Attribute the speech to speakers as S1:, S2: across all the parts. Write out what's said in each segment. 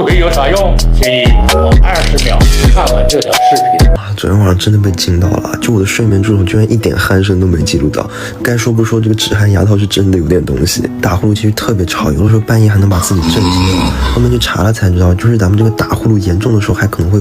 S1: 注意有啥用？请你20秒看完这条视频。
S2: 昨天晚上真的被惊到了，就我的睡眠助手居然一点鼾声都没记录到。该说不说，这个止鼾牙套是真的有点东西。打呼噜其实特别吵，有的时候半夜还能把自己震醒。后面去查了才知道，就是咱们这个打呼噜严重的时候还可能会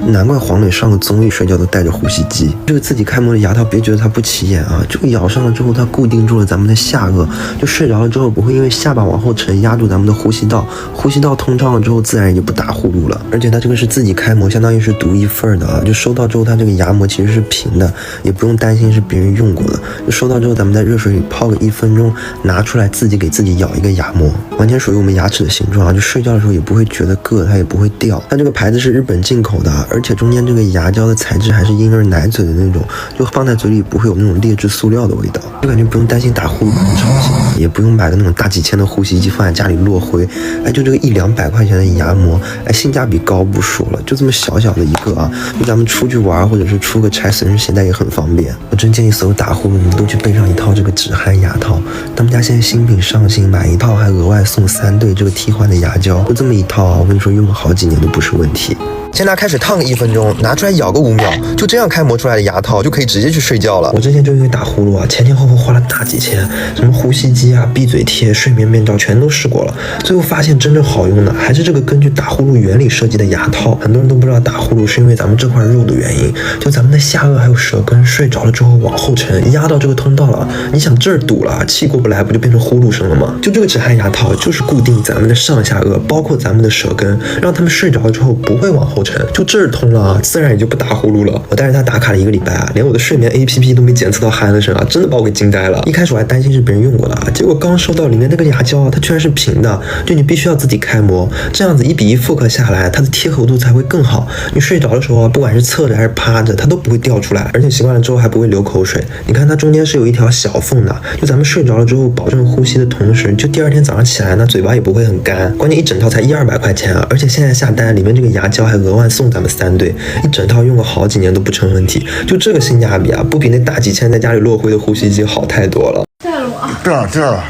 S2: 难怪黄磊上个综艺睡觉都带着呼吸机。这个自己开模的牙套，别觉得它不起眼啊，这个咬上了之后，它固定住了咱们的下颚，就睡着了之后不会因为下巴往后沉压住咱们的呼吸道，呼吸道通畅了之后，自然也就不打呼噜了。而且它这个是自己开模，相当于是独一份的啊，就收到之后，它这个牙膜其实是平的，也不用担心是别人用过的。就收到之后，咱们在热水里泡个1分钟，拿出来自己给自己咬一个牙膜，完全属于我们牙齿的形状啊，就睡觉的时候也不会觉得硌，它也不会掉。它这个牌子是日本进口的，而且中间这个牙胶的材质还是婴儿奶嘴的那种，就放在嘴里不会有那种劣质塑料的味道，就感觉不用担心打呼噜很吵醒，也不用买个那种大几千的呼吸机放在家里落灰，哎，就这个100-200块钱的牙膜，哎，性价比高不说了，就这么小小的一个啊，就咱们出去玩或者是出个差随身携带也很方便。我真建议所有打呼噜你们都去备上一套这个止鼾牙套，他们家现在新品上新，买一套还额外送3对这个替换的牙胶，就这么一套啊，我跟你说用个好几年都不是问题。先拿开始烫个1分钟，拿出来咬个5秒，就这样开模出来的牙套就可以直接去睡觉了。我之前就因为打呼噜啊，前后花了大几千，什么呼吸机啊、闭嘴贴、睡眠面罩全都试过了，最后发现真正好用的还是这个根据打呼噜原理设计的牙套。很多人都不知道打呼噜是因为咱们这块肉的原因，就咱们的下颚还有舌根睡着了之后往后沉，压到这个通道了，你想这儿堵了，气过不来，不就变成呼噜声了吗？就这个止鼾牙套就是固定咱们的上下颚，包括咱们的舌根，让他们睡着了之后不会往后沉，就这儿通了啊，自然也就不打呼噜了。我带着它打卡了1个礼拜啊，连我的睡眠 APP 都没检测到鼾的声啊，真的把我给惊呆了。一开始我还担心是别人用过的啊，结果刚收到里面那个牙胶啊，它居然是平的，就你必须要自己开模，这样子1比1复刻下来，它的贴合度才会更好。你睡着的时候啊，不管是侧着还是趴着，它都不会掉出来，而且习惯了之后还不会流口水。你看它中间是有一条小缝的，就咱们睡着了之后保证呼吸的同时，就第2天早上起来呢，嘴巴也不会很干。关键一整套才100-200块钱啊，而且现在下单里面这个牙胶还额外送咱们3对，一整套用个好几年都不成问题。就这个性价比啊，不比那大几千在家里落灰的呼吸机好太多了。
S3: 在了吗？
S4: 这儿了。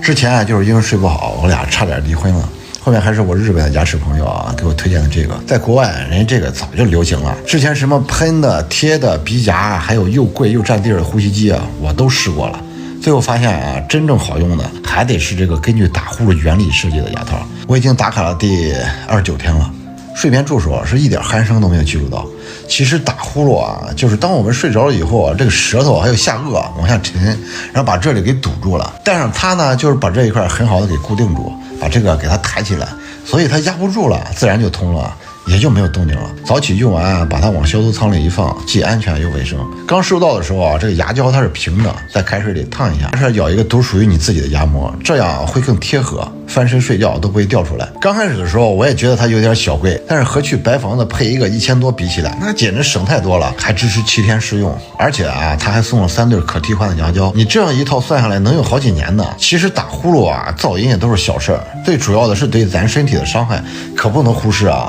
S4: 之前就是因为睡不好，我俩差点离婚了。后面还是我日本的牙齿朋友啊给我推荐的这个，在国外人家这个早就流行了。之前什么喷的、贴的、鼻夹，还有又贵又占地儿的呼吸机啊，我都试过了。最后发现啊，真正好用的还得是这个根据打呼噜原理设计的牙套。我已经打卡了第29天了。睡眠助手是一点鼾声都没有记录到。其实打呼噜啊，就是当我们睡着了以后啊，这个舌头还有下颚往下沉，然后把这里给堵住了。带上它呢，就是把这一块很好的给固定住，把这个给它抬起来，所以它压不住了，自然就通了。也就没有动静了。早起用完，把它往消毒舱里一放，既安全又卫生。刚收到的时候啊，这个牙胶它是平的，在开水里烫一下，是咬一个独属于你自己的牙膜，这样会更贴合，翻身睡觉都不会掉出来。刚开始的时候我也觉得它有点小贵，但是和去白房子配一个1000多比起来，那简直省太多了，还支持7天试用，而且啊，它还送了3对可替换的牙胶。你这样一套算下来能有好几年呢。其实打呼噜啊、噪音也都是小事儿，最主要的是对咱身体的伤害，可不能忽视啊。